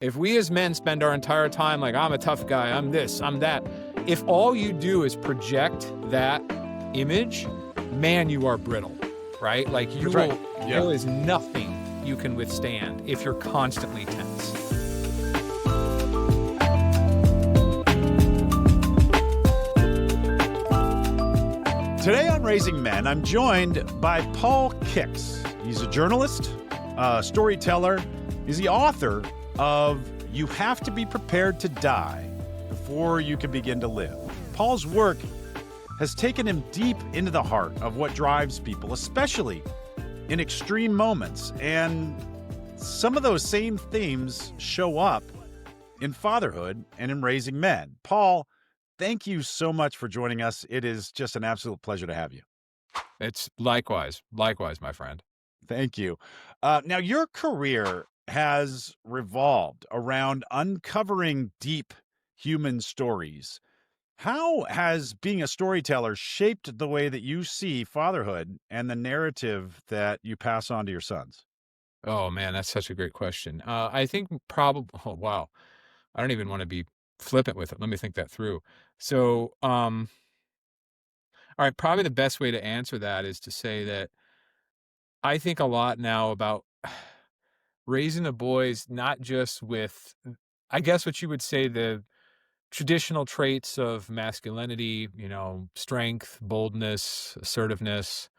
If we as men spend our entire time like, I'm a tough guy, I'm this, I'm that, if all you do is project that image, man, you are brittle, right? Like That's right. Yeah. there is nothing you can withstand if you're constantly tense. Today on Raising Men, I'm joined by Paul Kix. He's a journalist, a storyteller. He's the author of You Have to Be Prepared to Die Before You Can Begin to Live. Paul's work has taken him deep into the heart of what drives people, especially in extreme moments. And some of those same themes show up in fatherhood and in raising men. Paul, thank you so much for joining us. It is just an absolute pleasure to have you. It's likewise, my friend. Thank you. Now, your career has revolved around uncovering deep human stories. How has being a storyteller shaped the way that you see fatherhood and the narrative that you pass on to your sons? Oh man, that's such a great question. I think probably, oh wow, I don't even want to be flippant with it. Let me think that through. So, all right, probably the best way to answer that is to say that I think a lot now about raising the boys, not just with, I guess what you would say, the traditional traits of masculinity, strength, boldness, assertiveness,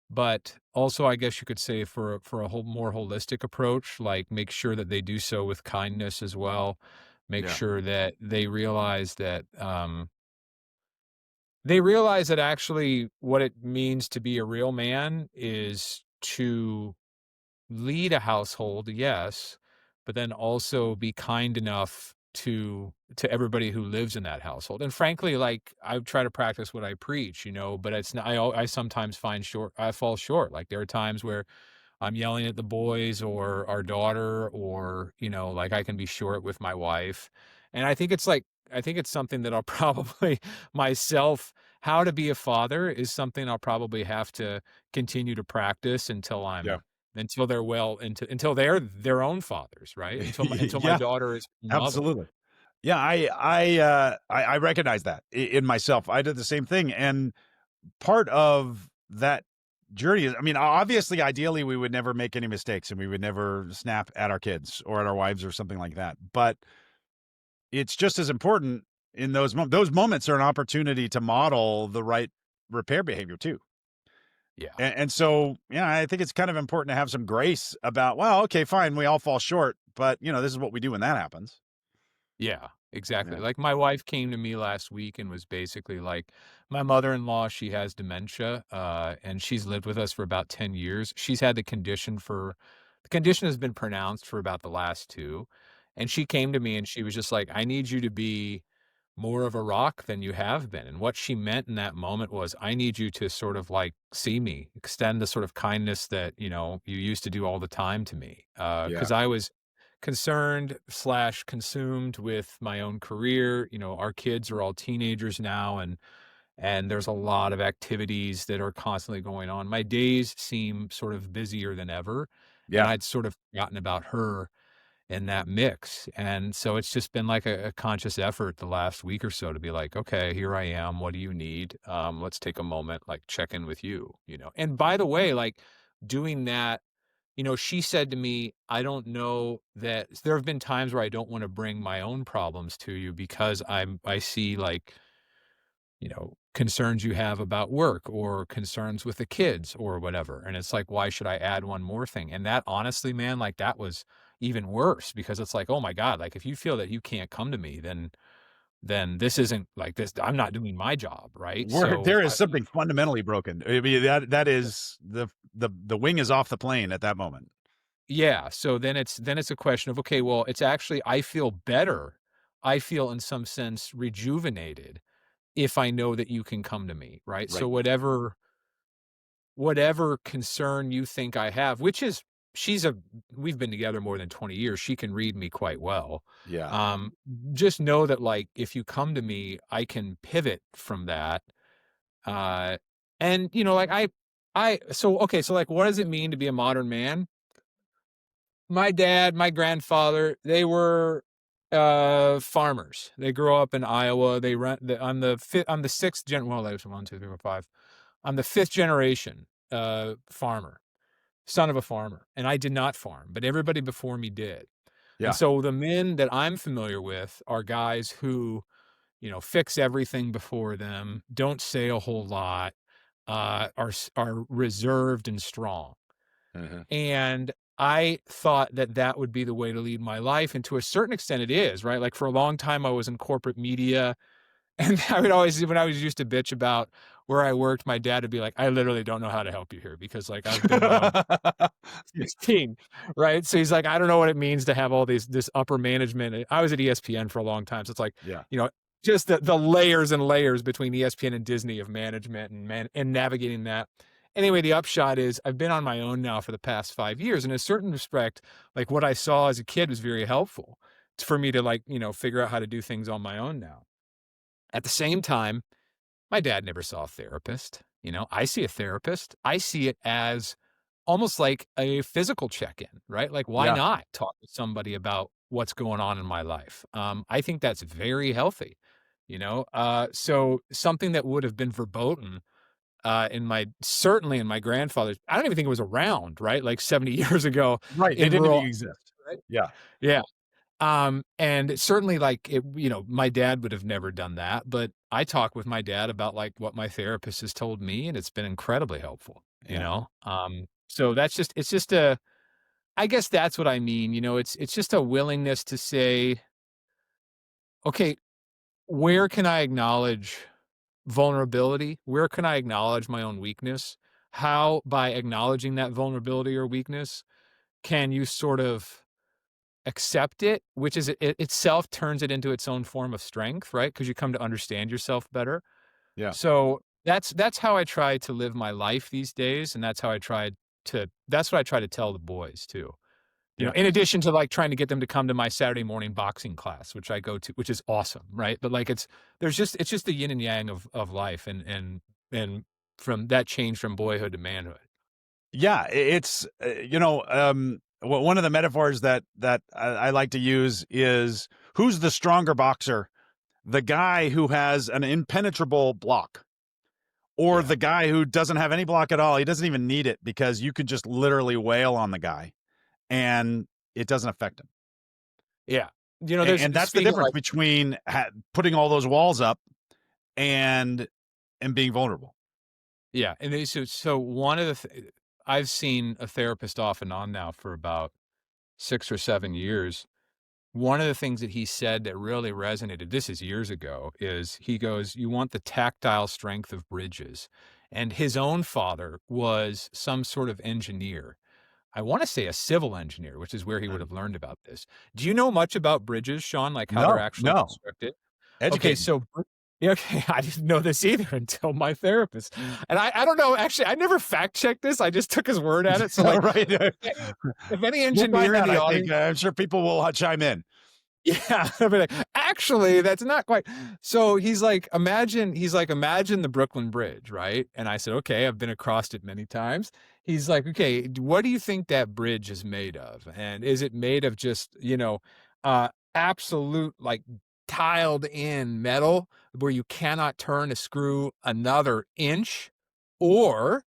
but also I guess you could say for a whole more holistic approach, like make sure that they do so with kindness as well. Make Yeah. sure that they realize that actually what it means to be a real man is to lead a household, yes, but then also be kind enough to everybody who lives in that household. And frankly, like I try to practice what I preach, but it's not, I sometimes I fall short. Like there are times where I'm yelling at the boys or our daughter, or, like I can be short with my wife. And I think it's something that I'll probably myself, how to be a father is something I'll probably have to continue to practice Yeah. until they're until they're their own fathers, right? Until my Yeah, daughter is a mother. absolutely. Yeah, I recognize that in myself. I did the same thing, and part of that journey is, I mean, obviously, ideally, we would never make any mistakes, and we would never snap at our kids or at our wives or something like that. But it's just as important in those moments. Those moments are an opportunity to model the right repair behavior too. Yeah. And so, yeah, I think it's kind of important to have some grace about, well, okay, fine, we all fall short, but this is what we do when that happens. Yeah, exactly. Yeah. Like my wife came to me last week and was basically like, my mother-in-law, she has dementia, and she's lived with us for about 10 years. She's had the condition has been pronounced for about the last two. And she came to me and she was just like, I need you to be more of a rock than you have been. And what she meant in that moment was, I need you to sort of like see me, extend the sort of kindness that, you used to do all the time to me. Yeah. Cause I was concerned slash consumed with my own career. Our kids are all teenagers now, and there's a lot of activities that are constantly going on. My days seem sort of busier than ever, and Yeah. I'd sort of forgotten about her in that mix. And so it's just been like a conscious effort the last week or so to be like, okay, here I am. What do you need? Let's take a moment, like check in with you. And by the way, like doing that, she said to me, I don't know that there have been times where I don't want to bring my own problems to you because I see like, concerns you have about work or concerns with the kids or whatever. And it's like, why should I add one more thing? And that honestly, man, like that was even worse because it's like, oh my God, like if you feel that you can't come to me, then this isn't like this. I'm not doing my job. Right. Where So there is something fundamentally broken. I mean, that is the wing is off the plane at that moment. yeah. So then it's a question of, okay, well, it's actually, I feel better. I feel in some sense rejuvenated if I know that you can come to me. Right. So Right. whatever concern you think I have, which is she's a we've been together more than 20 years. She can read me quite well. Yeah. Um, just know that like if you come to me, I can pivot from that. Uh, and like I so okay, so like what does it mean to be a modern man? My dad, my grandfather, they were farmers. They grew up in Iowa. They run the I'm the sixth gen well, there's 1, 2, 3, 4, 5. I'm the fifth generation farmer, son of a farmer. And I did not farm, but everybody before me did. And Yeah. so the men that I'm familiar with are guys who, fix everything before them, don't say a whole lot, are reserved and strong. Uh-huh. And I thought that that would be the way to lead my life, and to a certain extent it is, right? Like, for a long time, I was in corporate media, and I would always when I was used to bitch about where I worked, my dad would be like, "I literally don't know how to help you here because, like, I've been around 16," right? So he's like, "I don't know what it means to have all this upper management." I was at ESPN for a long time, so it's like, Yeah. you know, just the layers and layers between ESPN and Disney of management and navigating that. Anyway, the upshot is I've been on my own now for the past 5 years. In a certain respect, like, what I saw as a kid was very helpful for me to, like, figure out how to do things on my own now. At the same time, my dad never saw a therapist. I see a therapist. I see it as almost like a physical check-in, right? Like, why Yeah. not talk to somebody about what's going on in my life? I think that's very healthy. So something that would have been verboten certainly in my grandfather's. I don't even think it was around, right? Like 70 years ago Right. They in didn't even rural, exist. right? Yeah. Yeah. And certainly, like, my dad would have never done that, but I talk with my dad about, like, what my therapist has told me, and it's been incredibly helpful, you Yeah. know? So it's just I guess that's what I mean, it's just a willingness to say, okay, where can I acknowledge vulnerability? Where can I acknowledge my own weakness? How, by acknowledging that vulnerability or weakness, can you sort of accept it, which is it itself turns it into its own form of strength, right? Because you come to understand yourself better. Yeah. So that's how I try to live my life these days, and that's what I try to tell the boys too. Yeah. In addition to, like, trying to get them to come to my Saturday morning boxing class, which I go to, which is awesome, right? But, like, it's just the yin and yang of life, and from that change from boyhood to manhood. Yeah, it's one of the metaphors that I like to use is, who's the stronger boxer, the guy who has an impenetrable block, or Yeah. the guy who doesn't have any block at all? He doesn't even need it because you could just literally wail on the guy and it doesn't affect him. Yeah. And that's the Speaking of, difference like, between putting all those walls up and being vulnerable. yeah, and so one of the I've seen a therapist off and on now for about 6 or 7 years. One of the things that he said that really resonated, this is years ago, is he goes, "You want the tactile strength of bridges." And his own father was some sort of engineer. I wanna say a civil engineer, which is where he would Mhm. have learned about this. Do you know much about bridges, Sean, like how they're No, actually no. constructed? Okay, Educate me. so yeah, okay, I didn't know this either until my therapist. And I don't know, actually, I never fact checked this. I just took his word at it. So, like, Right. if any We'll engineer find in out, the I think. audience. I'm sure people will chime in. Yeah, I'll be like, "Actually, that's not quite." So imagine the Brooklyn Bridge, right? And I said, "Okay, I've been across it many times." He's like, "Okay, what do you think that bridge is made of? And is it made of just, absolute, like, tiled in metal where you cannot turn a screw another inch? Or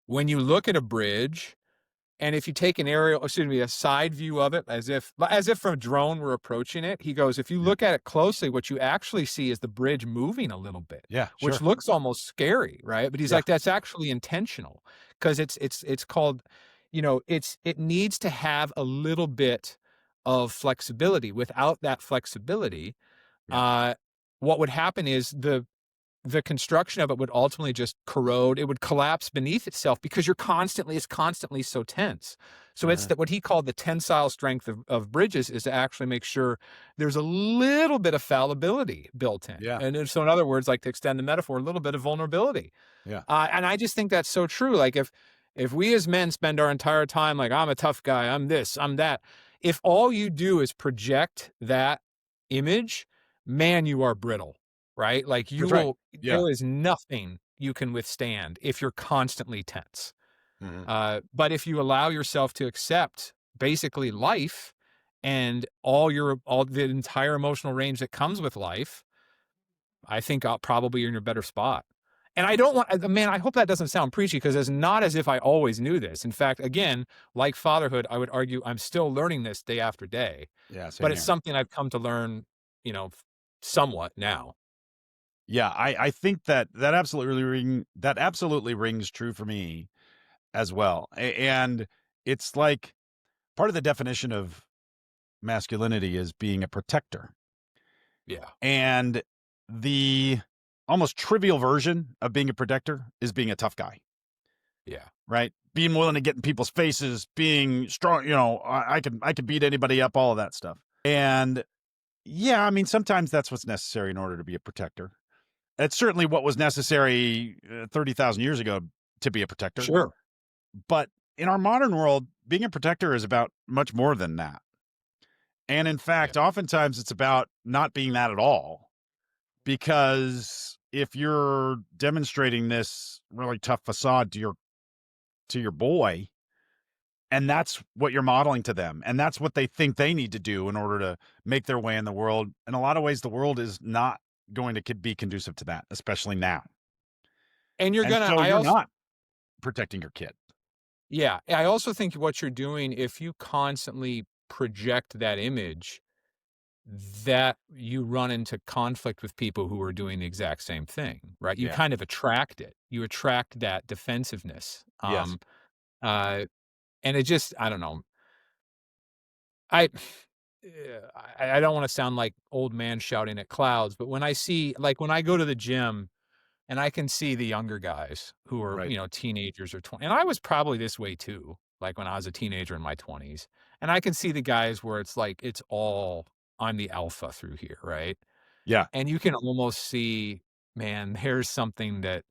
when you look at a bridge, and if you take a side view of it, as if from a drone were approaching it, he goes, if you Yeah. look at it closely, what you actually see is the bridge moving a little bit, Yeah, which sure. looks almost scary, right? But he's Yeah. like, that's actually intentional because it's called, it needs to have a little bit of flexibility. Without that flexibility, Yeah. uh, what would happen is the construction of it would ultimately just corrode. It would collapse beneath itself because it's constantly so tense. So it's Uh-huh. that what he called the tensile strength of bridges is to actually make sure there's a little bit of fallibility built in. Yeah. And so in other words, like, to extend the metaphor, a little bit of vulnerability. Yeah. And I just think that's so true. Like, if we as men spend our entire time like, I'm a tough guy, I'm this, I'm that. If all you do is project that image, man, you are brittle, right? Like, That's right. Yeah. there is nothing you can withstand if you're constantly tense. Mhm. But if you allow yourself to accept basically life and all the entire emotional range that comes with life, I think I'll probably you're in a better spot. And I don't want, man, I hope that doesn't sound preachy because it's not as if I always knew this. In fact, again, like fatherhood, I would argue I'm still learning this day after day, Yeah, same but it's here. something I've come to learn, somewhat now. Yeah, I think that absolutely rings true for me as well. And it's like part of the definition of masculinity is being a protector. Yeah. And the almost trivial version of being a protector is being a tough guy, Yeah. right? Being willing to get in people's faces, being strong, I can beat anybody up, all of that stuff. And yeah, I mean, sometimes that's what's necessary in order to be a protector. It's certainly what was necessary 30,000 years ago to be a protector. Sure. But in our modern world, being a protector is about much more than that. And in Yeah. fact, oftentimes it's about not being that at all. Because if you're demonstrating this really tough facade to your boy, and that's what you're modeling to them, and that's what they think they need to do in order to make their way in the world, in a lot of ways, the world is not going to be conducive to that, especially now. And And so I you're also, not protecting your kid. yeah, I also think what you're doing, if you constantly project that image, that you run into conflict with people who are doing the exact same thing, right? You Yeah. kind of attract it. You attract that defensiveness. Yes. Uh, and it just, I don't know. I, I don't want to sound like old man shouting at clouds, but when I see, like, when I go to the gym and I can see the younger guys who are, Right. teenagers or 20, and I was probably this way too, like when I was a teenager in my 20s. And I can see the guys where it's like, it's all, I'm the alpha through here, right? Yeah. And you can almost see, man, there's something that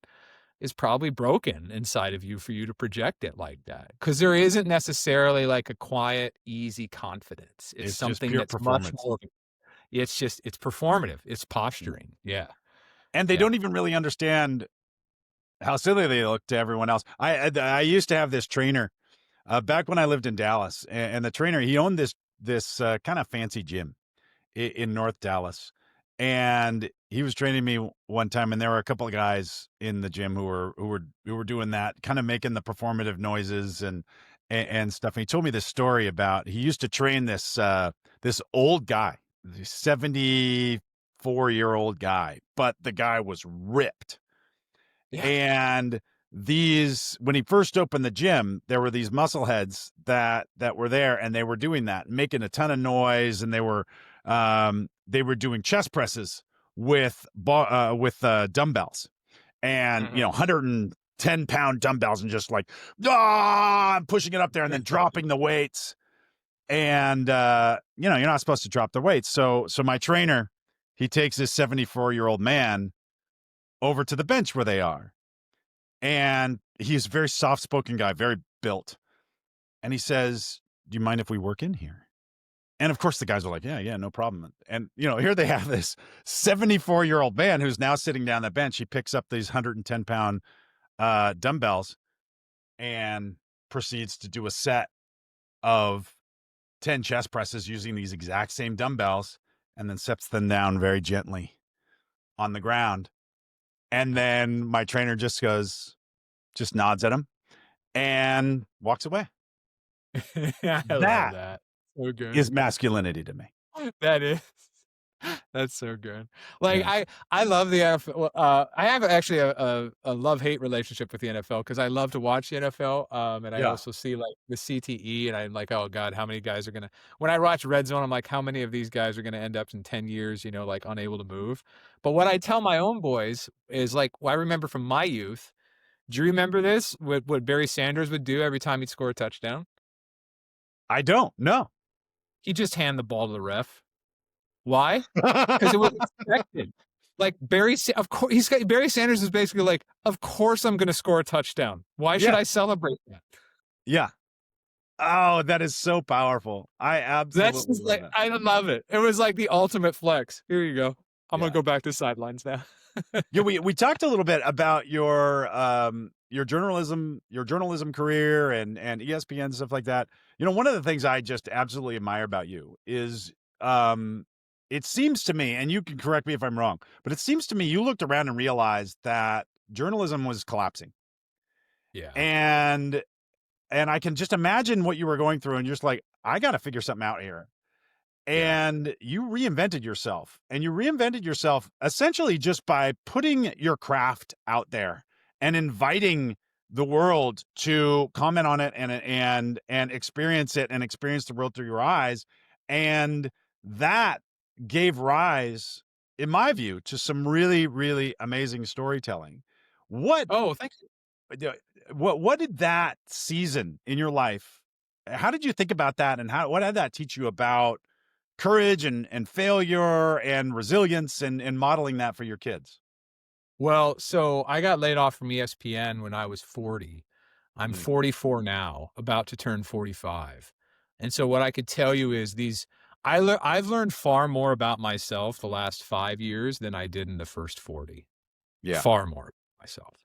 is probably broken inside of you for you to project it like that. Because there isn't necessarily like a quiet, easy confidence. It's It's just something pure that's much performance. more, it's performative. It's Mm. posturing. Yeah. And they Yeah. don't even really understand how silly they look to everyone else. I used to have this trainer back when I lived in Dallas, and the trainer, he owned this kind of fancy gym in North Dallas, and he was training me one time, and there were a couple of guys in the gym who were doing that, kind of making the performative noises and stuff. And he told me this story about he used to train this old guy, this 74-year-old guy, but the guy was ripped. Yeah. And these when he first opened the gym, there were these muscle heads that were there, and they were doing that, making a ton of noise, and they were doing chest presses with dumbbells, and Mhm. 110-pound dumbbells, and just like I'm pushing it up there and then dropping the weights. And you're not supposed to drop the weights. So my trainer, he takes this 74-year-old man over to the bench where they are. And he's a very soft-spoken guy, very built. And he says, "Do you mind if we work in here?" And of course the guys are like, "Yeah, yeah, no problem." And here they have this 74-year-old man who's now sitting down the bench. He picks up these 110-pound dumbbells and proceeds to do a set of 10 chest presses using these exact same dumbbells, and then sets them down very gently on the ground. And then my trainer just nods at him and walks away. I love That that. So good. is masculinity to me. That is. That's so good. Like, Yeah. I love the NFL. I have actually a love-hate relationship with the NFL because I love to watch the NFL, and I Yeah. also see, like, the CTE, and I'm like, "Oh god, how many guys are gonna" when I watch Red Zone, I'm like, "How many of these guys are gonna end up in 10 years, like, unable to move?" But what I tell my own boys is, like, I remember from my youth. Do you remember this? What Barry Sanders would do every time he'd score a touchdown? I don't. No. He'd just hand the ball to the ref. Why? 'Cause it was expected. Like, of course, Barry Sanders is basically like, "Of course I'm gonna score a touchdown. Why should Yeah. I celebrate that?" Yeah. Oh, that is so powerful. I That's absolutely just love like, that. I love it. It was like the ultimate flex. "Here you go. I'm gonna Yeah. go back to sidelines now." Yeah, we talked a little bit about your your journalism career and ESPN stuff like that. One of the things I just absolutely admire about you is um it seems to me, and you can correct me if I'm wrong, but it seems to me you looked around and realized that journalism was collapsing. Yeah. And I can just imagine what you were going through, and you're just like, I got to figure something out here. Yeah. And you reinvented yourself, and you reinvented yourself essentially just by putting your craft out there and inviting the world to comment on it and experience it and experience the world through your eyes. And that gave rise, in my view, to some really, really amazing storytelling. What Oh, thanks. uh, what did that season in your life, how did you think about that, and what did that teach you about courage and failure and resilience and modeling that for your kids? Well, so I got laid off from ESPN when I was 40. I'm Mm, 44 now, about to turn 45. And so what I could tell you is I've learned far more about myself the last 5 years than I did in the first 40. yeah. Far more about myself.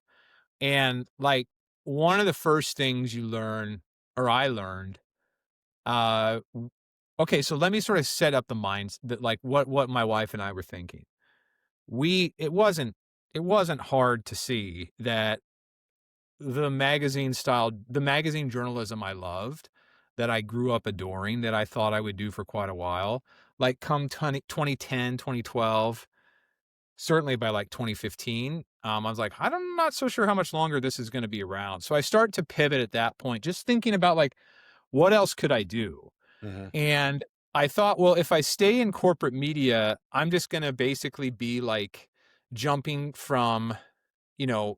And like one of the first things you learn, or I learned, okay, so let me sort of set up the minds that like what my wife and I were thinking. We it wasn't hard to see that the magazine journalism I loved, that I grew up adoring, that I thought I would do for quite a while, like come 2010, 2012, certainly by like 2015, I was like, I'm not so sure how much longer this is going to be around. So I start to pivot at that point, just thinking about like, what else could I do? Mhm. And I thought, well, if I stay in corporate media, I'm just going to basically be like jumping from, you know,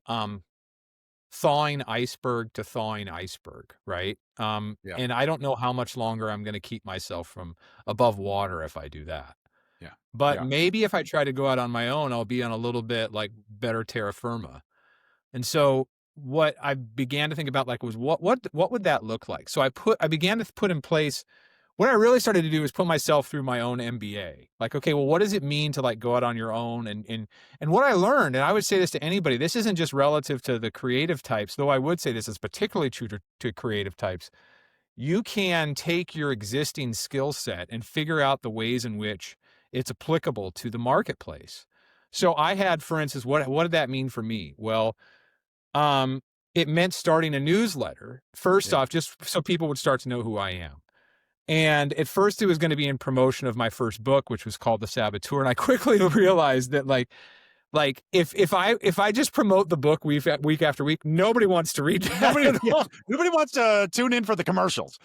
thawing iceberg to thawing iceberg, right? Yeah. And I don't know how much longer I'm going to keep myself from above water if I do that. Yeah. But Yeah. maybe if I try to go out on my own, I'll be on a little bit like better terra firma. And so what I began to think about like was what would that look like? So I began to put in place what I really started to do is put myself through my own MBA. Like, okay, well, what does it mean to like go out on your own? And what I learned, and I would say this to anybody, this isn't just relative to the creative types, though I would say this is particularly true to creative types. You can take your existing skill set and figure out the ways in which it's applicable to the marketplace. So I had, for instance, what did that mean for me? Well, um, it meant starting a newsletter. First Yeah. off, just so people would start to know who I am. And at first it was going to be in promotion of my first book, which was called The Saboteur. And I quickly realized that if I just promote the book week after week, nobody wants to read that Nobody at yeah, all. nobody wants to tune in for the commercials.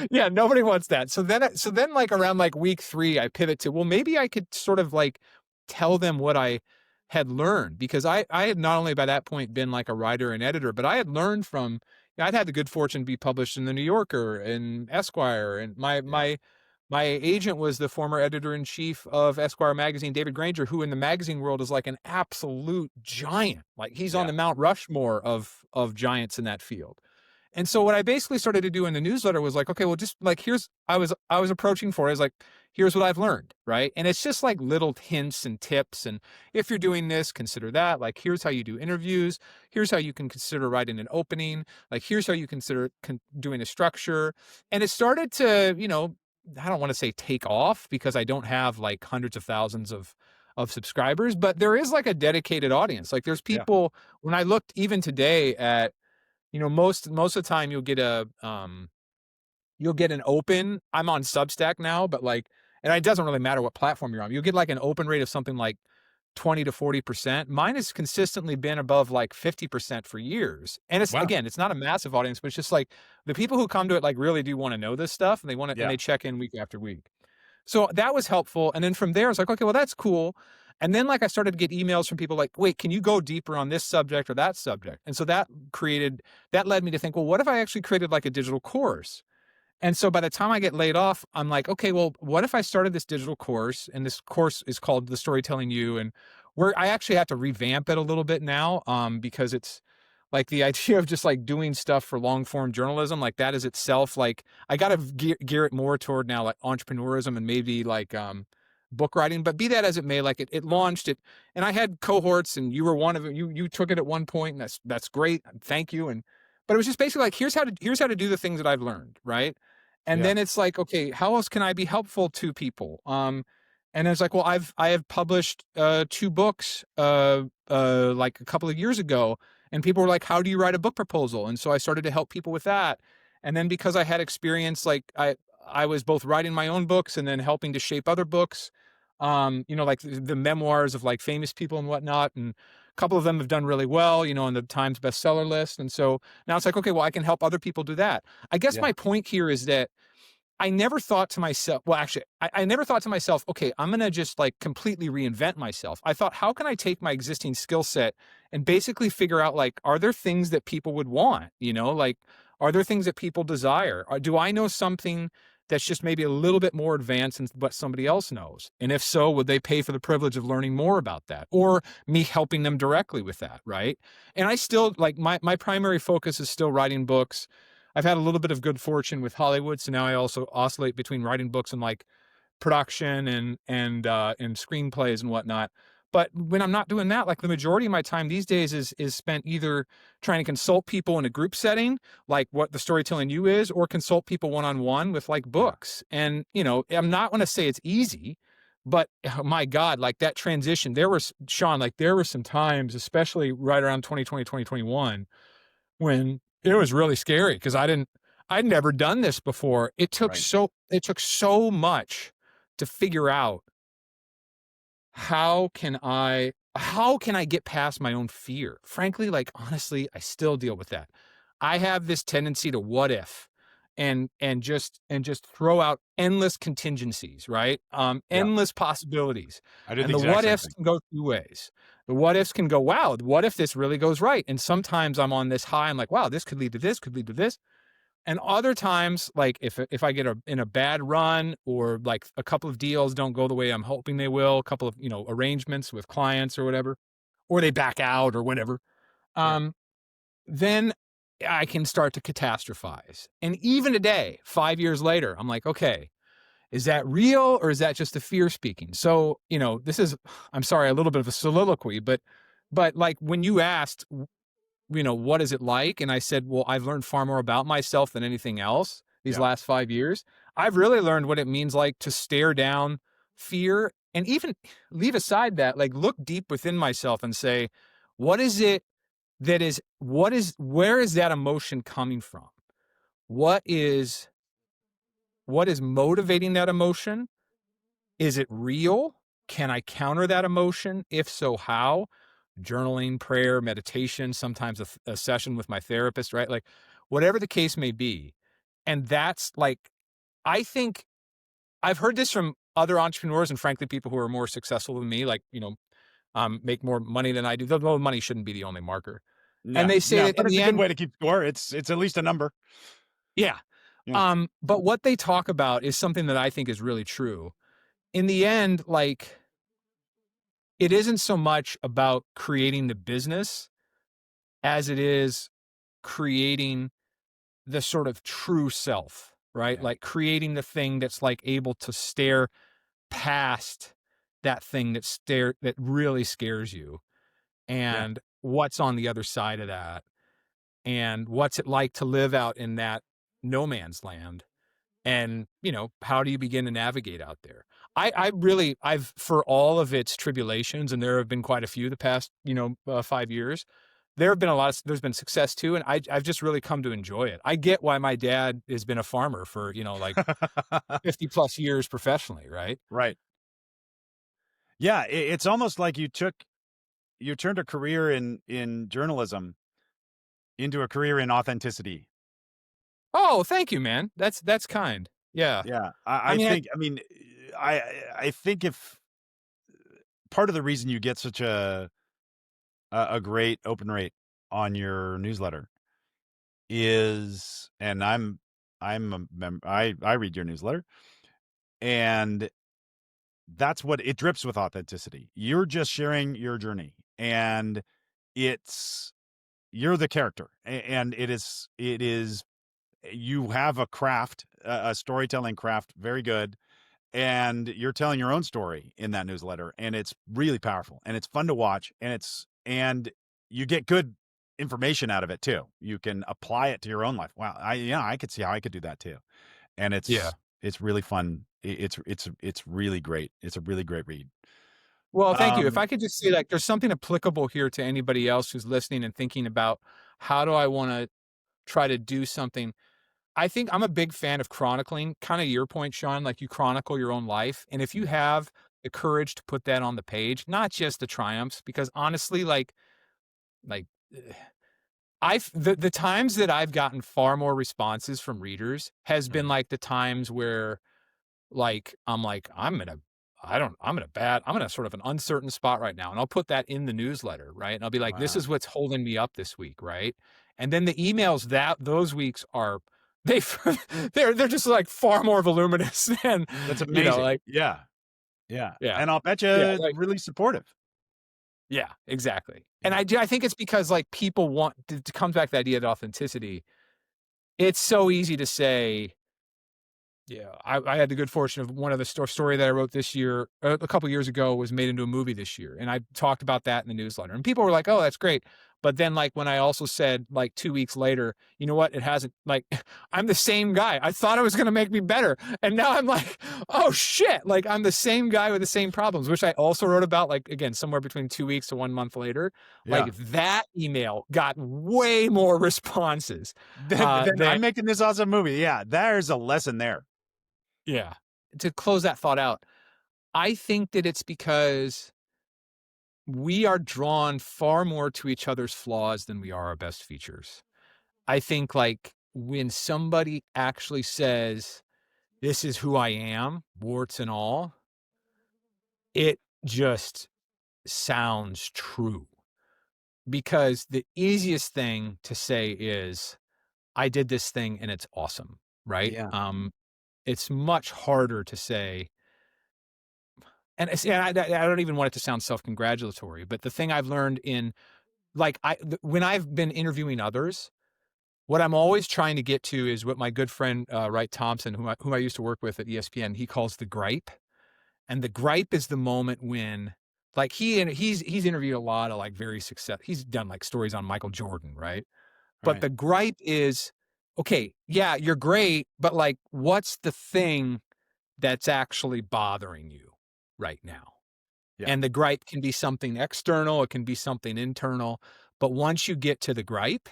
Yeah, nobody wants that. So then like around like week 3, I pivot to, well, maybe I could sort of like tell them what I had learned, because I had not only by that point been like a writer and editor, but I had learned from, I'd had the good fortune to be published in the New Yorker and Esquire, and Yeah. my agent was the former editor-in-chief of Esquire magazine, David Granger, who in the magazine world is like an absolute giant. Like he's on Yeah. the Mount Rushmore of giants in that field. And so what I basically started to do in the newsletter was like, okay, well, just like I was approaching for it as like, here's what I've learned, right? And it's just like little hints and tips. And if you're doing this, consider that. Like, here's how you do interviews. Here's how you can consider writing an opening. Like, here's how you consider doing a structure. And it started to, I don't want to say take off, because I don't have like hundreds of thousands of subscribers, but there is like a dedicated audience. Like there's Yeah. people, when I looked even today at, most of the time you'll get an open. I'm on Substack now, but like, and it doesn't really matter what platform you're on. You'll get like an open rate of something like 20 to 40%. Mine has consistently been above like 50% for years. And it's, Wow. again, it's not a massive audience, but it's just like the people who come to it like really do want to know this stuff, and and Yeah. they check in week after week. So that was helpful. And then from there, I was like, okay, well, that's cool. And then like I started to get emails from people like, wait, can you go deeper on this subject or that subject? And so that led me to think, well, what if I actually created like a digital course? And so by the time I get laid off, I'm like, okay, well, what if I started this digital course, and this course is called The Storytelling You, and where I actually have to revamp it a little bit now, because it's like the idea of just like doing stuff for long form journalism, like that is itself, like I got to gear it more toward now like entrepreneurism and maybe like book writing, but be that as it may, like it launched it, and I had cohorts, and you were one of them. You took it at one point, and that's great. Thank you. And but it was just basically like, here's how to do the things that I've learned, right? And Yeah. then it's like, okay, how else can I be helpful to people? And it's like, well, I have published 2 books like a couple of years ago, and people were like, how do you write a book proposal? And so I started to help people with that. And then because I had experience, like I was both writing my own books and then helping to shape other books, like the memoirs of like famous people and whatnot. And a couple of them have done really well, on the Times bestseller list. And so now it's like, okay, well, I can help other people do that. I guess Yeah. my point here is that I never thought to myself, well, actually, I never thought to myself, okay, I'm going to just like completely reinvent myself. I thought, how can I take my existing skill set and basically figure out, like, are there things that people would want? Like, are there things that people desire? Or do I know something that's just maybe a little bit more advanced than what somebody else knows? And if so, would they pay for the privilege of learning more about that, or me helping them directly with that? Right. And I still like my primary focus is still writing books. I've had a little bit of good fortune with Hollywood, so now I also oscillate between writing books and like production and screenplays and whatnot. But when I'm not doing that, like the majority of my time these days is spent either trying to consult people in a group setting, like what the Storytelling U is, or consult people one on one with like Yeah. books. And I'm not going to say it's easy, but oh my God, like that transition, there was Sean, like there were some times, especially right around 2020, 2021, when it was really scary because I'd never done this before. Right. It took so much to figure out how can I get past my own fear? Frankly, like honestly, I still deal with that. I have this tendency to what if and just throw out endless contingencies, right? Yeah. Endless possibilities. I do the And the exact what same ifs thing. can go 2 ways. The what ifs can go, wow, what if this really goes right? And sometimes I'm on this high, I'm like, wow, this could lead to this, could lead to this. And other times, like if I get in a bad run, or like a couple of deals don't go the way I'm hoping they will, a couple of arrangements with clients or whatever, or they back out or whatever, Sure. um, then I can start to catastrophize. And even today, 5 years later, I'm like, okay, is that real, or is that just the fear speaking? So this is, I'm sorry, a little bit of a soliloquy, but like when you asked, what is it like? And I said, well, I've learned far more about myself than anything else these Yeah. last 5 years. I've really learned what it means like to stare down fear, and even leave aside that, like look deep within myself and say, what is it where is that emotion coming from? What is, what is motivating that emotion? Is it real? Can I counter that emotion? If so, how? Journaling, prayer, meditation, sometimes a session with my therapist, right? Like whatever the case may be. And that's like, I think I've heard this from other entrepreneurs and frankly, people who are more successful than me, like, make more money than I do. Though money shouldn't be the only marker. And Yeah. they say Yeah. that But in it's the a good end, way to keep score. It's at least a number. yeah. Yeah. But what they talk about is something that I think is really true. In the end, like it isn't so much about creating the business as it is creating the sort of true self, right? Yeah. Like creating the thing that's like able to stare past that thing that really scares you, Yeah. and what's on the other side of that, and what's it like to live out in that no man's land, and how do you begin to navigate out there? I've, for all of its tribulations, and there have been quite a few the past 5 years, there have been there's been success too, and I've just really come to enjoy it. I get why my dad has been a farmer for like 50 plus years professionally, right? Right. Yeah. It's almost like you turned a career in journalism into a career in authenticity. Oh, thank you, man. That's kind. Yeah. Yeah. I I mean, think, I mean, I think if part of the reason you get such a great open rate on your newsletter is, and I'm a I read your newsletter, and that's what it drips with: authenticity. You're just sharing your journey, and it's you're the character, and it is you have a craft, a storytelling craft, very good, and you're telling your own story in that newsletter, and it's really powerful, and it's fun to watch, and you get good information out of it too. You can apply it to your own life. Wow, I could see how I could do that too. And Yeah. it's really fun. It's really great. It's a really great read. Well, thank you. If Um, I could just say, like, there's something applicable here to anybody else who's listening and thinking about how do I wanna try to do something. I think I'm a big fan of chronicling, kinda your point, Sean, like, you chronicle your own life, and if you yeah, have the courage to put that on the page, not just the triumphs, because honestly, like, I've the times that I've gotten far more responses from readers has been, mhm, like, the times where, like, I'm like, I'm in a sort of an uncertain spot right now, and I'll put that in the newsletter, right? And I'll be like, "This wow. is what's holding me up this week," right? And then the emails that those weeks are they they're just, like, far more voluminous than, That's you know, amazing. like Yeah, yeah, yeah. and I'll bet Yeah, you like really supportive. yeah, exactly. And Yeah, I think it's because, like, people want it comes back to the idea of authenticity. It's so easy to say, yeah, I had the good fortune of one of the story that I wrote this year, a couple years ago, was made into a movie this year, and I talked about that in the newsletter, and people were like, "Oh, that's great." But then, like, when I also said, like, 2 weeks later, "You know what? It hasn't like, I'm the same guy. I thought it was gonna make me better, and now I'm like, oh, shit." Like, I'm the same guy with the same problems, which I also wrote about, like, again, somewhere between 2 weeks to 1 month later. yeah. Like, that email got way more responses, Then than I'm making this awesome movie. Yeah, there's a lesson there. yeah. To close that thought out, I think that it's because we are drawn far more to each other's flaws than we are our best features. I think, like, when somebody actually says, "This is who I am, warts and all," it just sounds true. Because the easiest thing to say is, "I did this thing and it's awesome," right? Yeah, It's much harder to say, and it's and I don't even want it to sound self-congratulatory, but the thing I've learned in like, when I've been interviewing others, what I'm always trying to get to is what my good friend, Wright Thompson, whom I used to work with at ESPN, he calls the gripe, and the gripe is the moment when like, he's interviewed a lot of, like, he's done, like, stories on Michael Jordan, right? But right. the gripe is, "Okay, yeah, you're great, but, like, what's the thing that's actually bothering you right now?" Yeah, And the gripe can be something external, it can be something internal, but once you get to the gripe,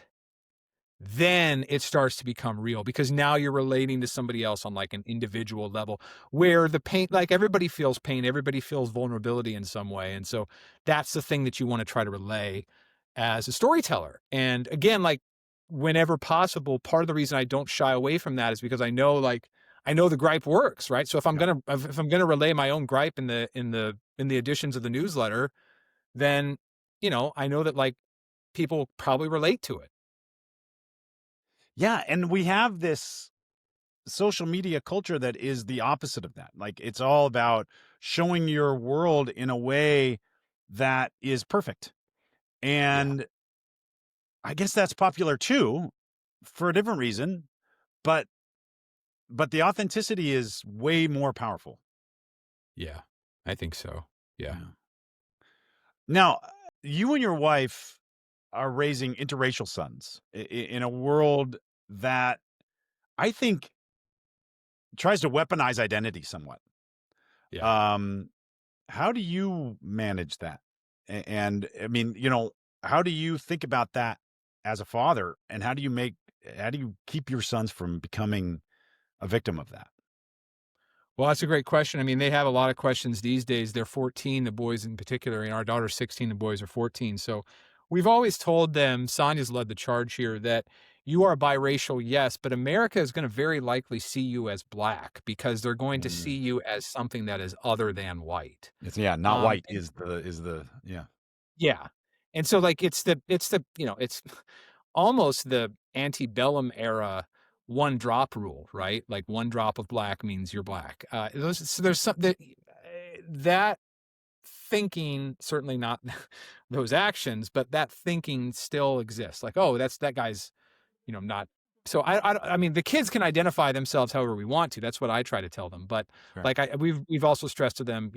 then it starts to become real because now you're relating to somebody else on, like, an individual level where the pain, like, everybody feels pain, everybody feels vulnerability in some way, and so that's the thing that you wanna try to relay as a storyteller. And again, like, whenever possible, part of the reason I don't shy away from that is because I know, like, I know the gripe works, right? So yeah. if I'm gonna relay my own gripe in the editions of the newsletter, then, I know that, like, people probably relate to it. Yeah, and we have this social media culture that is the opposite of that. Like, it's all about showing your world in a way that is perfect. Yeah, And I guess that's popular too for a different reason, but the authenticity is way more powerful. yeah, I think so. Yeah. Yeah. Now, you and your wife are raising interracial sons in a world that I think tries to weaponize identity somewhat. Yeah. Um, how do you manage that? And I mean, how do you think about that as a father? And how do you keep your sons from becoming a victim of that? Well, that's a great question. I mean, they have a lot of questions these days. They're 14, the boys in particular, and our daughter's 16, the boys are 14. So we've always told them, Sonia's led the charge here, that you are biracial, yes, but America is going to very likely see you as black because they're going to see Mm. you as something that is other than white. It's yeah, not Um, white is the yeah. Yeah. And so, like, it's almost the antebellum era one drop rule, right? Like, one drop of black means you're black. Those so there's some that thinking, certainly not those actions, but that thinking still exists. Like, "Oh, that guy's, not so I mean, the kids can identify themselves however we want to. That's what I try to tell them. But Right. like we've also stressed to them,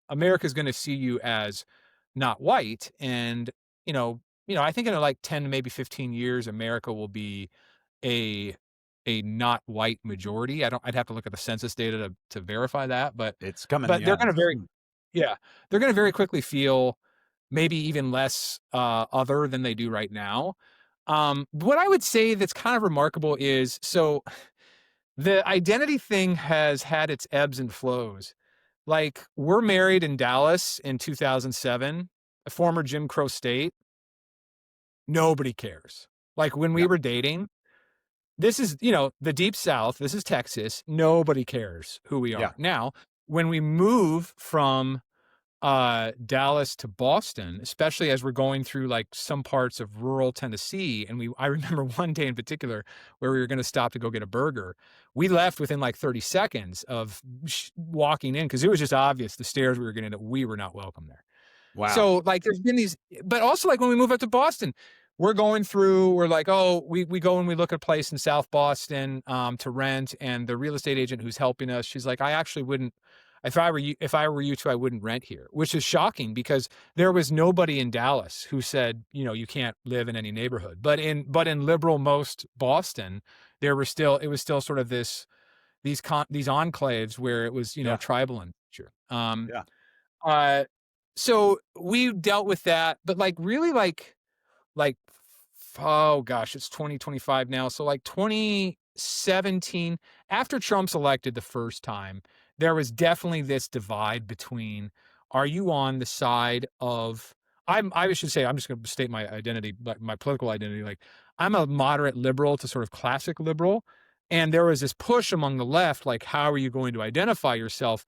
America's going to see you as not white, and I think in like 10 to maybe 15 years, America will be a a not white majority. I'd have to look at the census data to verify that, but It's coming, but they're yeah. going to very yeah, they're going to very quickly feel maybe even less other than they do right now. What I would say that's kind of remarkable is so the identity thing has had its ebbs and flows. Like, we're married in Dallas in 2007, a former Jim Crow state. Nobody cares. Like, when we Yeah. were dating, this is, the deep South, this is Texas. Nobody cares who we Yeah. are. Now, when we move from Dallas to Boston, especially as we're going through like some parts of rural Tennessee. And I remember one day in particular where we were going to stop to go get a burger. We left within like 30 seconds of walking in because it was just obvious the stairs we were getting that we were not welcome there. Wow. So like there's been these, but also like when we move up to Boston, we're like, oh, we go and we look at a place in South Boston to rent, and the real estate agent who's helping us, she's like, I actually wouldn't, if I were you two, I wouldn't rent here, which is shocking because there was nobody in Dallas who said, you can't live in any neighborhood. But in liberal most Boston, it was still sort of these enclaves where it was, Yeah. tribal in nature. Yeah. Uh, so we dealt with that, but like really like oh gosh, it's 2025 now. So like 2017, after Trump's elected the first time, there was definitely this divide between are you on the side of I should say I'm just going to state my identity, like my political identity. Like I'm a moderate liberal to sort of classic liberal. And there was this push among the left, like, how are you going to identify yourself?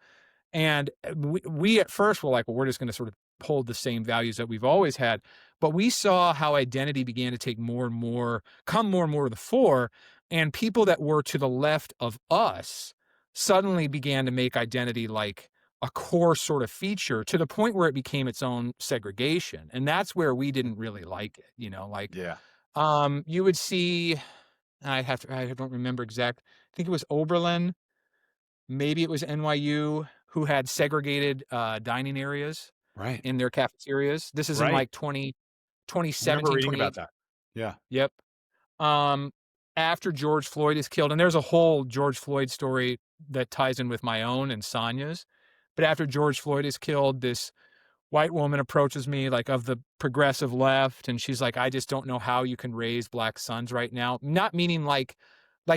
And we at first were like, well, we're just going to sort of hold the same values that we've always had. But we saw how identity began to come more and more to the fore. And people that were to the left of us suddenly began to make identity like a core sort of feature to the point where it became its own segregation. And that's where we didn't really like it, like, Yeah. you would see, I don't remember exact, I think it was Oberlin. Maybe it was NYU who had segregated, dining areas Right. in their cafeterias. This is in, Right. like, I remember 2017, reading about 2018. that. Yeah. Yep. Um, After George Floyd is killed, and there's a whole George Floyd story that ties in with my own and Sonya's, but after George Floyd is killed, this white woman approaches me, like, of the progressive left, and she's like, "I just don't know how you can raise black sons right now." Not meaning like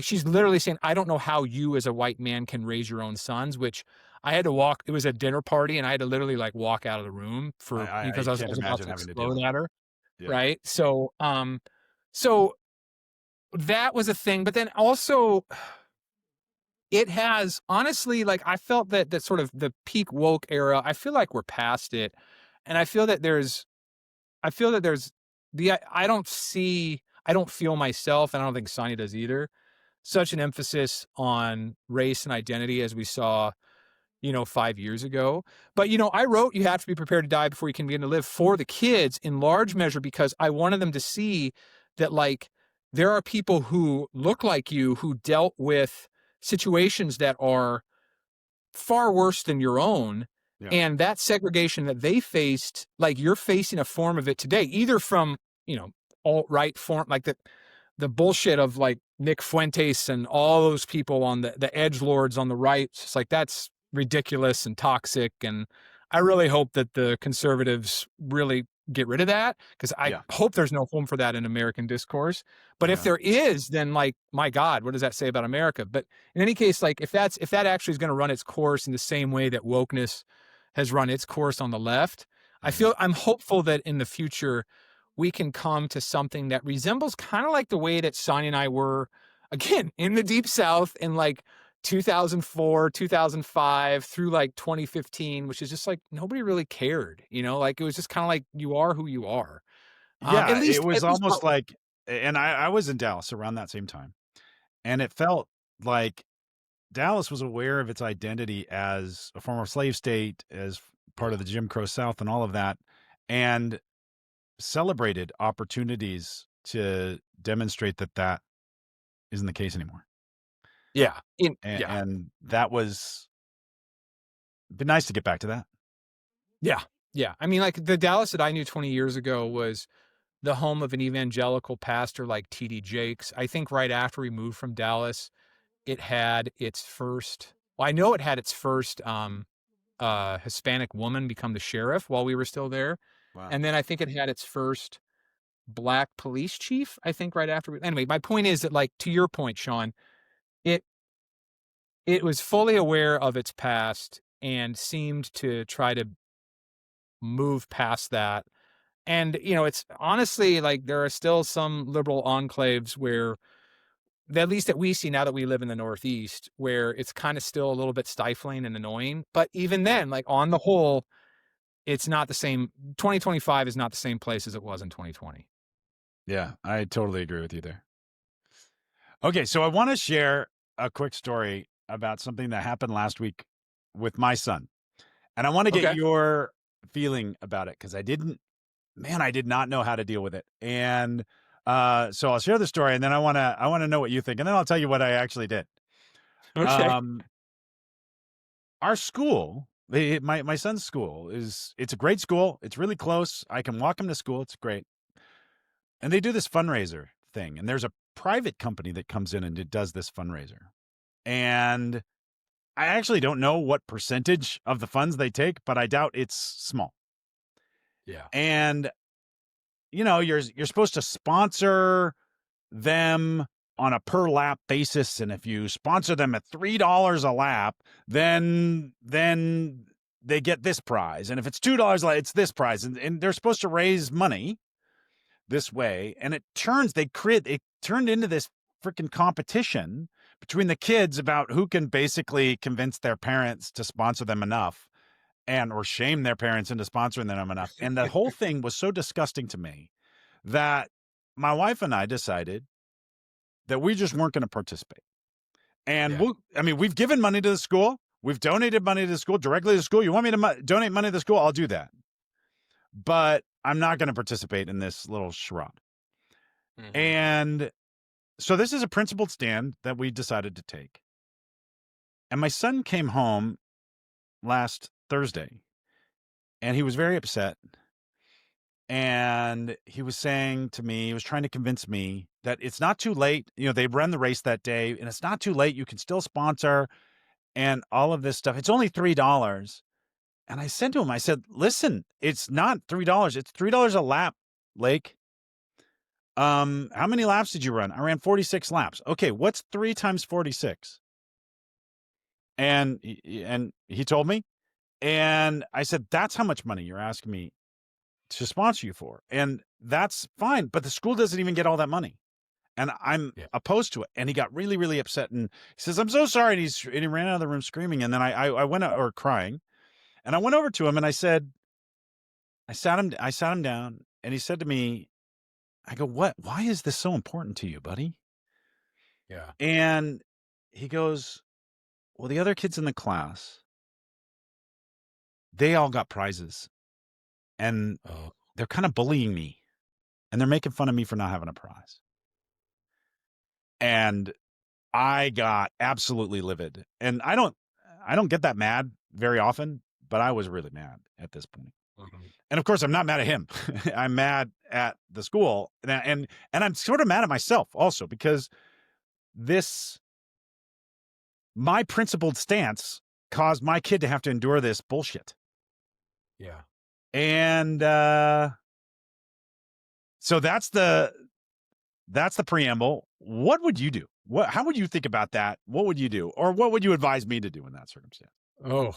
she's literally saying, "I don't know how you as a white man can raise your own sons," which I had to walk, it was a dinner party, and I had to literally, like, walk out of the room I because I can't was about imagine to having to deal explode with at that. her, Yeah. right? So that was a thing, but then also it has honestly, like, I felt that sort of the peak woke era, I feel like we're past it, and I feel that there's I don't feel myself, and I don't think Sonya does either, such an emphasis on race and identity as we saw, 5 years ago. But, I wrote You Have to Be Prepared to Die Before You Can Begin to Live for the kids in large measure because I wanted them to see that, like, there are people who look like you who dealt with situations that are far worse than your own. Yeah. And that segregation that they faced, like you're facing a form of it today, either from, alt-right form, like the bullshit of like Nick Fuentes and all those people on the edgelords on the right. It's just like, that's ridiculous and toxic. And I really hope that the conservatives really get rid of that because I Yeah. hope there's no home for that in American discourse. But if Yeah. there is, then like, my God, what does that say about America? But in any case, like if that actually is going to run its course in the same way that wokeness has run its course on the left, Mhm. I'm hopeful that in the future we can come to something that resembles kind of like the way that Sonya and I were, again, in the deep South in like 2004, 2005 through like 2015, which is just like nobody really cared, like it was just kind of like you are who you are. At Yeah, it least, was at least, almost like, and I was in Dallas around that same time, and it felt like Dallas was aware of its identity as a former slave state, as part of the Jim Crow South and all of that, and celebrated opportunities to demonstrate that isn't the case anymore. Yeah. And, Yeah. and that was be nice to get back to that. Yeah. Yeah. I mean, like the Dallas that I knew 20 years ago was the home of an evangelical pastor like TD Jakes. I think right after we moved from Dallas, it had its first, well, I know it had its first Hispanic woman become the sheriff while we were still there. Wow. And then I think it had its first black police chief, I think right after anyway, my point is that, like, to your point, Sean, it it was fully aware of its past and seemed to try to move past that. And, it's honestly like there are still some liberal enclaves where, at least that we see now that we live in the Northeast, where it's kind of still a little bit stifling and annoying. But even then, like on the whole, it's not the same. 2025 is not the same place as it was in 2020. Yeah, I totally agree with you there. Okay, so I want to share a quick story about something that happened last week with my son. And I want to get Okay. your feeling about it because I did not know how to deal with it. And so I'll share the story and then I want to know what you think. And then I'll tell you what I actually did. Okay. Um, our school, my son's school it's a great school. It's really close. I can walk him to school. It's great. And they do this fundraiser thing. And there's a private company that comes in and it does this fundraiser. And I actually don't know what percentage of the funds they take, but I doubt it's small. Yeah. And you're supposed to sponsor them on a per lap basis, and if you sponsor them at $3 a lap, then they get this prize, and if it's $2 a lap, it's this prize, and they're supposed to raise money this way, and it turned into this freaking competition between the kids about who can basically convince their parents to sponsor them enough or shame their parents into sponsoring them enough. And the whole thing was so disgusting to me that my wife and I decided that we just weren't going to participate. And Yeah. we've given money to the school. We've donated money to the school, directly to the school. You want me to donate money to the school? I'll do that. But I'm not going to participate in this little charade. Mhm. And so this is a principled stand that we decided to take. And my son came home last Thursday and he was very upset. And he was saying to me, he was trying to convince me that it's not too late. They ran the race that day and it's not too late. You can still sponsor and all of this stuff. It's only $3. And I said to him, I said, listen, it's not $3. It's $3 a lap, Lake. How many laps did you run? I ran 46 laps. Okay, what's 3 times 46? And he told me, and I said, that's how much money you're asking me to sponsor you for. And that's fine, but the school doesn't even get all that money. And I'm Yeah. opposed to it. And he got really, really upset. And he says, I'm so sorry. And he ran out of the room screaming. And then I went out, or crying. And I went over to him and I said, I sat him down and he said to me, I go, what? Why is this so important to you, buddy? Yeah. And he goes, well, the other kids in the class, they all got prizes and Oh. they're kind of bullying me and they're making fun of me for not having a prize. And I got absolutely livid. And I don't get that mad very often, but I was really mad at this point. Mhm. And of course, I'm not mad at him. I'm mad at the school. And I'm sort of mad at myself also because this my principled stance caused my kid to have to endure this bullshit. Yeah. And so that's the preamble. What would you do? How would you think about that? What would you do? Or what would you advise me to do in that circumstance? Oh,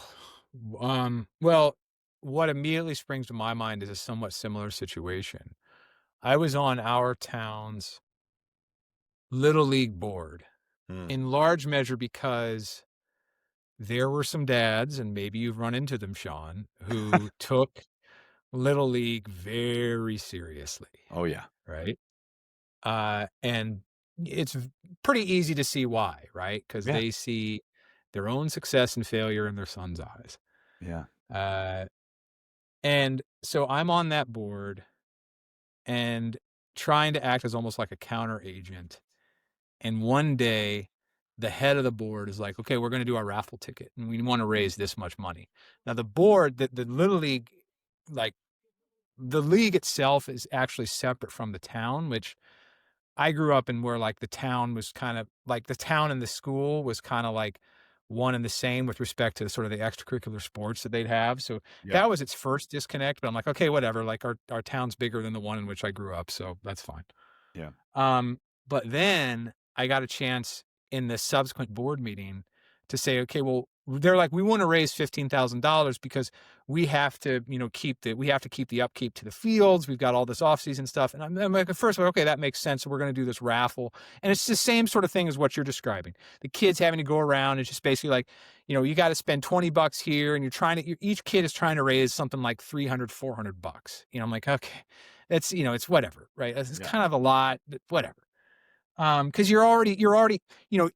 well, what immediately springs to my mind is a somewhat similar situation. I was on our town's little league board Hmm. in large measure because there were some dads, and maybe you've run into them, Sean, who took little league very seriously, Oh yeah. right? And it's pretty easy to see why, right? Because Yeah. they see their own success and failure in their son's eyes. Yeah. Uh, and so I'm on that board and trying to act as almost like a counter agent. And one day, the head of the board is like, okay, we're going to do our raffle ticket and we want to raise this much money. Now, the board, the Little League, like the league itself is actually separate from the town, which I grew up in where like the town was kind of like the town and the school was kind of like one and the same with respect to sort of the extracurricular sports that they'd have. So Yeah. that was its first disconnect. But I'm like, okay, whatever. Like our town's bigger than the one in which I grew up. So that's fine. Yeah. But then I got a chance in the subsequent board meeting to say, okay, well, they're like, we want to raise $15,000 because we have to, we have to keep the upkeep to the fields. We've got all this off-season stuff. And I'm like, at first, okay, that makes sense. So we're going to do this raffle. And it's the same sort of thing as what you're describing. The kids having to go around. It's just basically like, you got to spend $20 here and each kid is trying to raise something like $300, $400. I'm like, okay, that's, it's whatever, right? It's Yeah. kind of a lot, but whatever. Because you're already,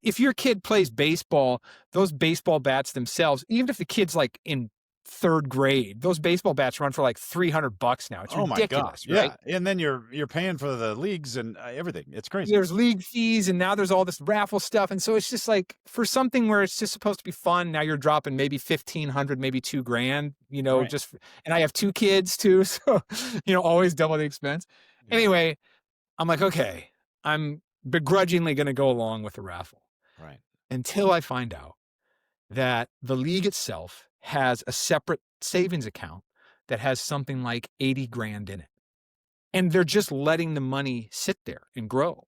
if your kid plays baseball, those baseball bats themselves, even if the kid's like in third grade, those baseball bats run for like $300 now. It's Oh my God. ridiculous, Yeah. right? And then you're paying for the leagues and everything. It's crazy. There's league fees and now there's all this raffle stuff. And so it's just like for something where it's just supposed to be fun. Now you're dropping maybe 1,500, maybe $2,000, Right. and I have 2 kids too. So, always double the expense. Yeah. Anyway, I'm like, okay, I'm begrudgingly going to go along with the raffle Right. until I find out that the league itself has a separate savings account that has something like 80 grand in it. And they're just letting the money sit there and grow.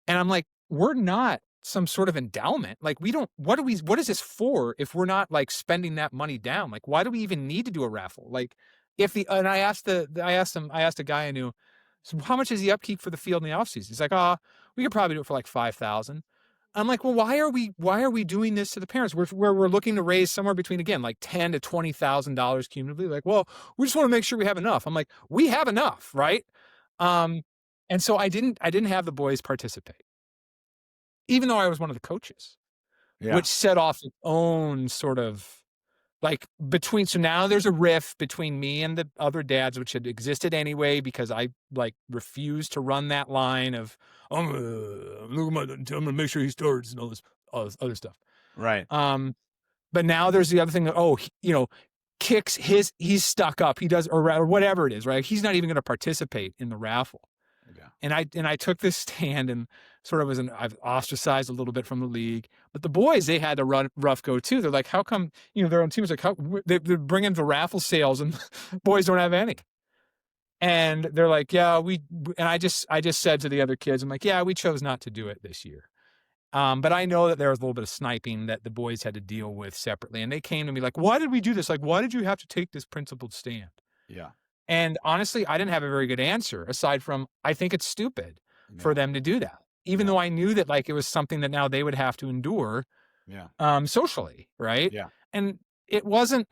And I'm like, we're not some sort of endowment. Like what is this for if we're not like spending that money down? Like, why do we even need to do a raffle? Like and I asked I asked a guy I knew, so how much is the upkeep for the field in the off season? He's like, we could probably do it for like 5,000. I'm like, well, why are we doing this to the parents? We're looking to raise somewhere between, again, like $10,000 to $20,000 cumulatively. Like, well, we just want to make sure we have enough. I'm like, we have enough, right? And so I didn't have the boys participate, even though I was one of the coaches, Yeah. which set off its own sort of like so now there's a rift between me and the other dads, which had existed anyway, because I like refused to run that line of, I'm gonna make sure he starts and all this other stuff. Right. But now there's the other thing that, Kix, he's stuck up. He does, or whatever it is, right? He's not even going to participate in the raffle. Yeah. And I took this stand and sort of I've ostracized a little bit from the league, but the boys, they had to run rough go too. They're like, how come, their own teams, like they're bringing the raffle sales and boys don't have any. And they're like, yeah, and I just said to the other kids, I'm like, yeah, we chose not to do it this year. But I know that there was a little bit of sniping that the boys had to deal with separately. And they came to me like, why did we do this? Like, why did you have to take this principled stand? Yeah. And honestly, I didn't have a very good answer aside from, I think it's stupid for them to do that, even though I knew that like it was something that now they would have to endure socially. Right. Yeah. And it wasn't,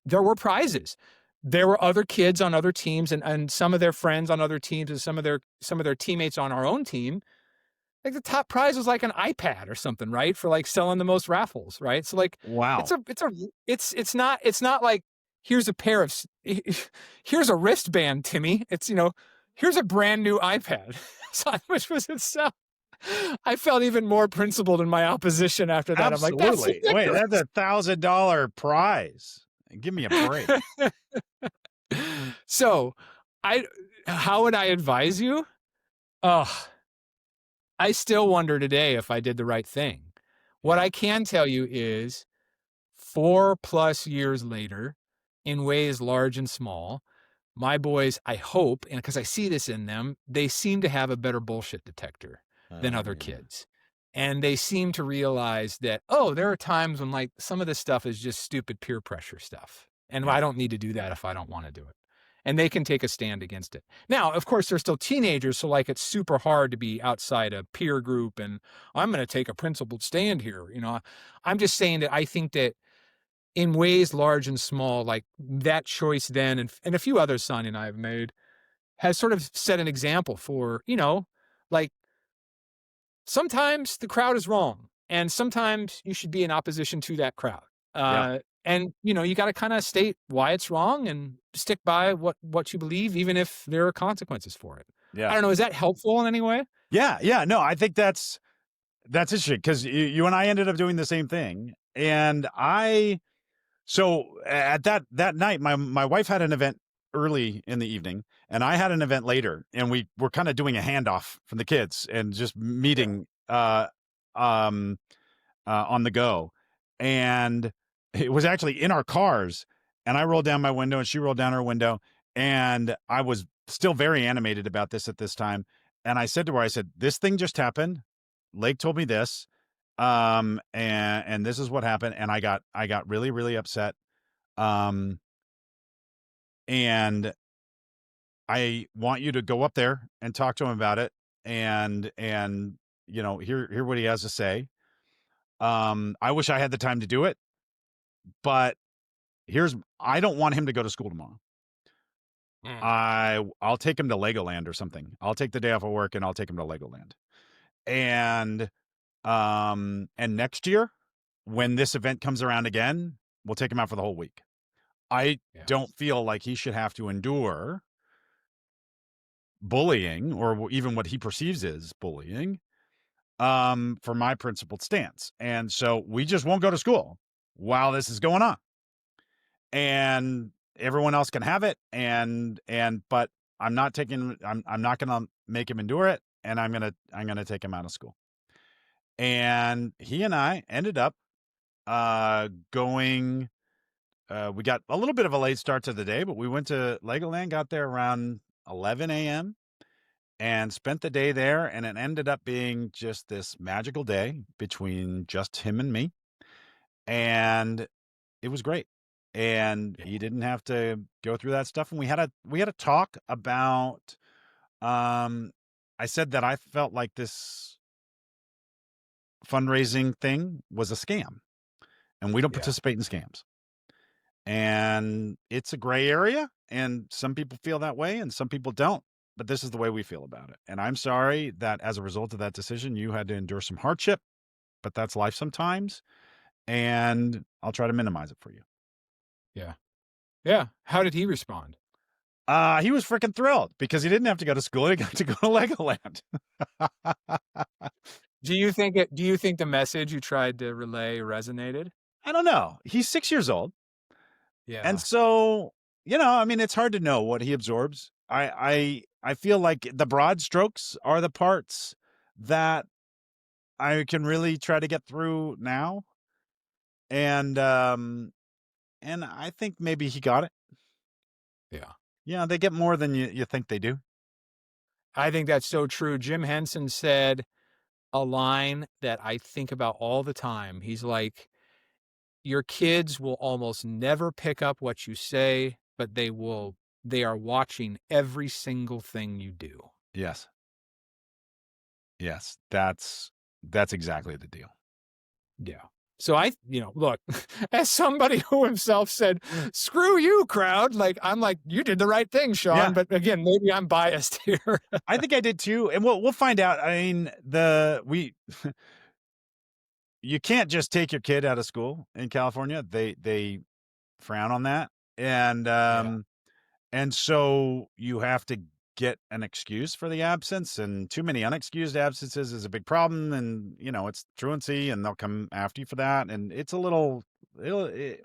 there were prizes. There were other kids on other teams and some of their friends on other teams and some of their teammates on our own team. Like the top prize was like an iPad or something, right? For like selling the most raffles, right? So like, Wow. it's not like, here's a wristband, Timmy. It's, here's a brand new iPad, which was itself. I felt even more principled in my opposition after that. Absolutely. I'm like, that's wait, that's $1,000 prize. Give me a break. So how would I advise you? I still wonder today if I did the right thing. What I can tell you is 4+ years later, in ways large and small, my boys, I hope, and because I see this in them, they seem to have a better bullshit detector than other kids. And they seem to realize that, there are times when like some of this stuff is just stupid peer pressure stuff. And I don't need to do that if I don't want to do it. And they can take a stand against it. Now, of course, they're still teenagers, so like it's super hard to be outside a peer group and I'm going to take a principled stand here. I'm just saying that I think that in ways large and small, like that choice then and a few others Sonia and I have made has sort of set an example for, like sometimes the crowd is wrong and sometimes you should be in opposition to that crowd. And, you got to kind of state why it's wrong and stick by what you believe, even if there are consequences for it. Yeah. I don't know, is that helpful in any way? Yeah. Yeah. No, I think that's interesting because you and I ended up doing the same thing. And so at that night, my wife had an event early in the evening, and I had an event later, and we were kind of doing a handoff from the kids and just Yeah. meeting um on the go. And it was actually in our cars. And I rolled down my window and she rolled down her window. And I was still very animated about this at this time. And I said to her, I said, this thing just happened. Lake told me this. And this is what happened. And I got really, really upset. Um, and I want you to go up there and talk to him about it and hear what he has to say. I wish I had the time to do it, but I don't want him to go to school tomorrow. Mm. I'll take him to Legoland or something. I'll take the day off of work and I'll take him to Legoland. And and next year when this event comes around again, we'll take him out for the whole week. I Yeah. don't feel like he should have to endure bullying or even what he perceives as bullying for my principled stance. And so we just won't go to school while this is going on. And everyone else can have it. But I'm not going to make him endure it. And I'm going to take him out of school. And he and I ended up, going, we got a little bit of a late start to the day, but we went to Legoland, got there around 11 a.m. and spent the day there. And it ended up being just this magical day between just him and me. And it was great. And Yeah. he didn't have to go through that stuff. And we had a talk about, I said that I felt like this fundraising thing was a scam and we don't Yeah. participate in scams. And it's a gray area and some people feel that way and some people don't. But this is the way we feel about it. And I'm sorry that as a result of that decision, you had to endure some hardship, but that's life sometimes. And I'll try to minimize it for you. Yeah. Yeah. How did he respond? He was freaking thrilled because he didn't have to go to school. He got to go to Legoland. Do you think the message you tried to relay resonated? I don't know. He's 6 years old. And Yeah. so, I mean, it's hard to know what he absorbs. I feel like the broad strokes are the parts that I can really try to get through now. And I think maybe he got it. Yeah. Yeah, they get more than you think they do. I think that's so true. Jim Henson said a line that I think about all the time. He's like, your kids will almost never pick up what you say, but they are watching every single thing you do. Yes. Yes. That's exactly the deal. Yeah. So look, as somebody who himself said, screw you, crowd, like, I'm like, you did the right thing, Yeah. Sean. But again, maybe I'm biased here. I think I did too. And we'll find out. I mean, you can't just take your kid out of school in California. They frown on that. Yeah. And so you have to get an excuse for the absence, and too many unexcused absences is a big problem. And it's truancy, and they'll come after you for that. And it's a little. I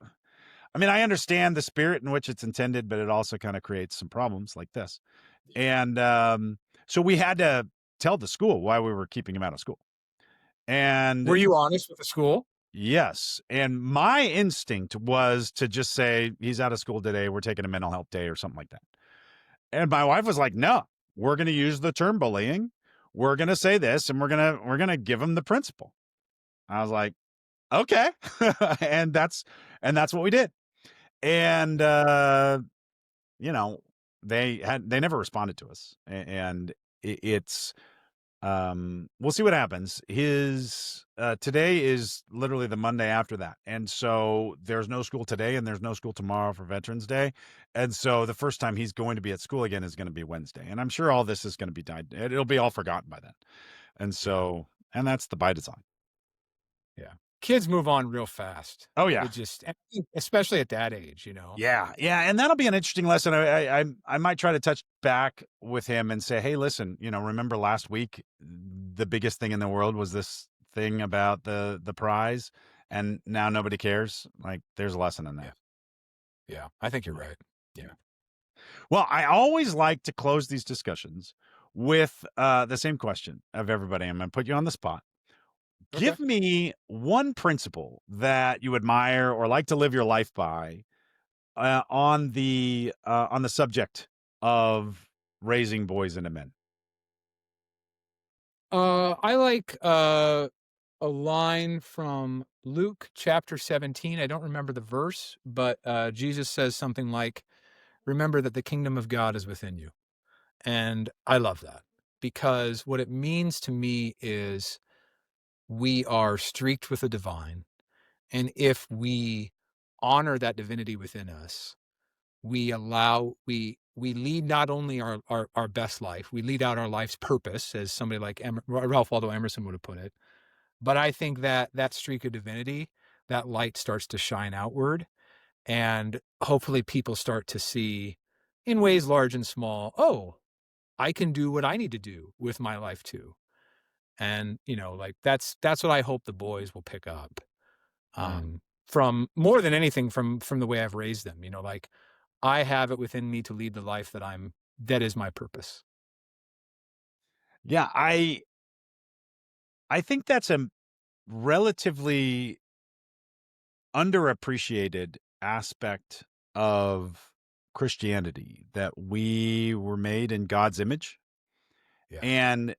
mean, I understand the spirit in which it's intended, but it also kind of creates some problems like this. And so we had to tell the school why we were keeping him out of school. And Were you honest with the school? yes. And my instinct was to just say, he's out of school today. We're taking a mental health day or something like that. And my wife was like, no, we're going to use the term bullying. We're going to say this and we're going to give him the principle. I was like, okay. and that's what we did. And, they never responded to us. And it's, we'll see what happens. Today is literally the Monday after that. And so there's no school today and there's no school tomorrow for Veterans Day. And so the first time he's going to be at school again is going to be Wednesday. And I'm sure all this is going to be died. It'll be all forgotten by then. And so, and that's the by design. Yeah. kids move on real fast. Oh yeah. It just, especially at that age, Yeah, and that'll be an interesting lesson. I might try to touch back with him and say, "Hey, listen, remember last week the biggest thing in the world was this thing about the prize, and now nobody cares." Like, there's a lesson in Yeah. that. Yeah. I think you're right. Yeah. Well, I always like to close these discussions with the same question of everybody. I'm going to put you on the spot. Okay. Give me one principle that you admire or like to live your life by on the subject of raising boys into men. I like a line from Luke chapter 17. I don't remember the verse, but Jesus says something like, "Remember that the kingdom of God is within you." And I love that, because what it means to me is we are streaked with the divine. And if we honor that divinity within us, we lead not only our best life, we lead out our life's purpose, as somebody like Ralph Waldo Emerson would have put it. But I think that that streak of divinity, that light starts to shine outward, and hopefully people start to see, in ways large and small, oh, I can do what I need to do with my life too. And, like that's what I hope the boys will pick up. Mm. From more than anything from the way I've raised them, like I have it within me to lead the life that is my purpose. Yeah, I think that's a relatively underappreciated aspect of Christianity, that we were made in God's image. Yeah. And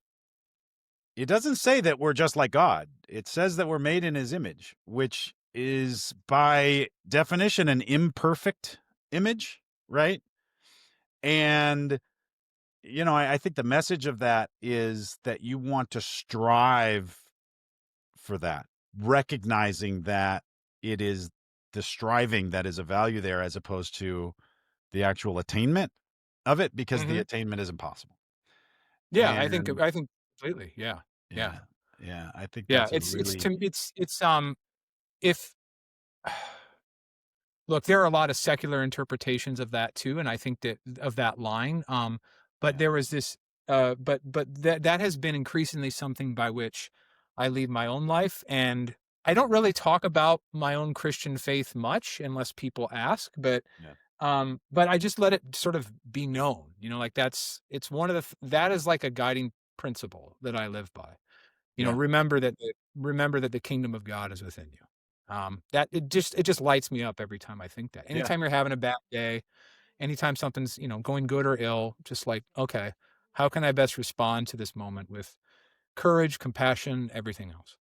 it doesn't say that we're just like God. It says that we're made in his image, which is by definition an imperfect image, right? And, I think the message of that is that you want to strive for that, recognizing that it is the striving that is a value there, as opposed to the actual attainment of it, because the Hmm. attainment is impossible. Yeah. And I think completely. Yeah. Yeah. yeah, yeah, I think Yeah. that's a It's really, to if look, there are a lot of secular interpretations of that too, and I think that of that line. But yeah, there was this, but that has been increasingly something by which I lead my own life, and I don't really talk about my own Christian faith much unless people ask. yeah, But I just let it sort of be known, like it's one of that is like a guiding principle that I live by. yeah, Remember that the kingdom of God is within you. That it just lights me up every time I think that. yeah. Anytime you're having a bad day, anytime something's, going good or ill, just like, okay, how can I best respond to this moment with courage, compassion, everything else?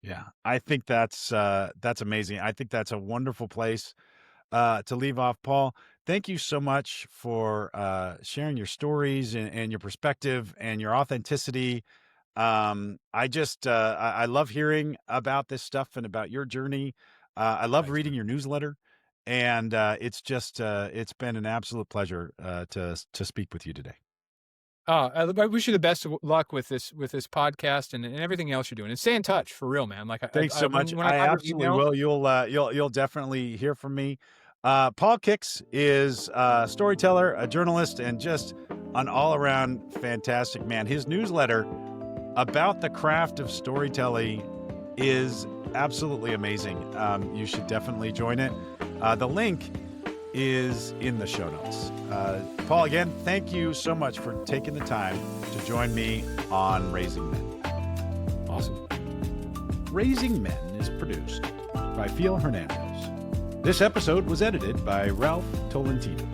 Yeah, I think that's amazing. I think that's a wonderful place to leave off, Paul. Thank you so much for sharing your stories and your perspective and your authenticity. I love hearing about this stuff and about your journey. I love Thanks, man. reading your newsletter, and it's been an absolute pleasure to speak with you today. I wish you the best of luck with this podcast and everything else you're doing. And stay in touch for real, man. Like Thanks so much. when I I got your absolutely email, will. You'll definitely hear from me. Paul Kix is a storyteller, a journalist, and just an all-around fantastic man. His newsletter about the craft of storytelling is absolutely amazing. You should definitely join it. The link is in the show notes. Paul, again, thank you so much for taking the time to join me on Raising Men. awesome. Raising Men is produced by Phil Hernandez. This episode was edited by Ralph Tolentino.